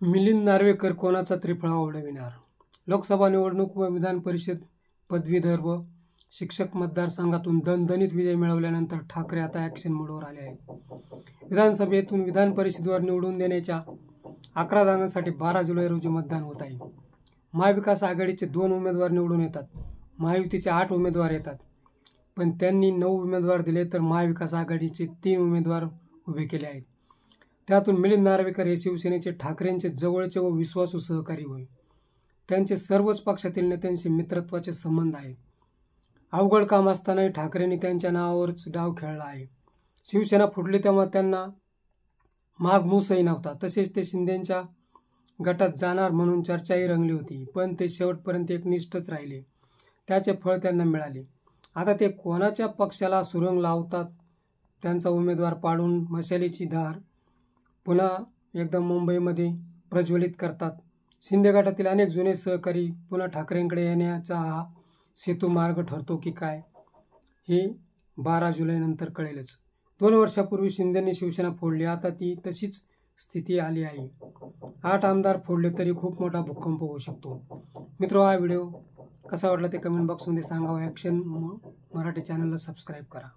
मिलिंद नार्वेकर कोणाचा त्रिफळा उडविणार? लोकसभा निवडणूक व विधान परिषद पदवीधर व शिक्षक मतदारसंघातून दणदणीत विजय मिळवल्यानंतर ठाकरे आता ॲक्शन मोडवर आले आहेत. विधानसभेतून विधान परिषदेवर निवडून देण्याच्या 11 जागांसाठी 12 जुलै रोजी मतदान होत आहे. महाविकास आघाडीचे 2 उमेदवार निवडून येतात, महायुतीचे 8 उमेदवार येतात. पण त्यांनी 9 उमेदवार दिले तर महाविकास आघाडीचे 3 उमेदवार उभे केले आहेत. त्यातून मिलिंद नार्वेकर हे शिवसेनेचे ठाकरेंचे जवळचे व विश्वासू सहकारी होय. त्यांचे सर्वच पक्षातील नेत्यांशी मित्रत्वाचे संबंध आहेत. अवघड काम असतानाही ठाकरेंनी त्यांच्या नावावरच डाव खेळला आहे. शिवसेना फुटली तेव्हा त्यांना माग मूसही नव्हता. तसेच ते शिंदेंच्या गटात जाणार म्हणून चर्चाही रंगली होती. पण ते शेवटपर्यंत एकनिष्ठच राहिले. त्याचे फळ त्यांना मिळाले. आता ते कोणाच्या पक्षाला सुरंग लावतात, त्यांचा उमेदवार पाडून मशालीची धार पुन्हा एकदा मुंबईमध्ये प्रज्वलित करतात. शिंदे गटातील अनेक जुने सहकारी पुन्हा ठाकरेंकडे येण्याचा हा सेतुमार्ग ठरतो की काय, हे 12 जुलैनंतर कळेलच. 2 वर्षापूर्वी शिंदेंनी शिवसेना फोडली, आता ती तशीच स्थिती आली आहे. 8 आमदार फोडले तरी खूप मोठा भूकंप होऊ शकतो. मित्र, हा व्हिडिओ कसा वाटला ते कमेंट बॉक्समध्ये सांगा. ॲक्शन मराठी चॅनलला सबस्क्राईब करा.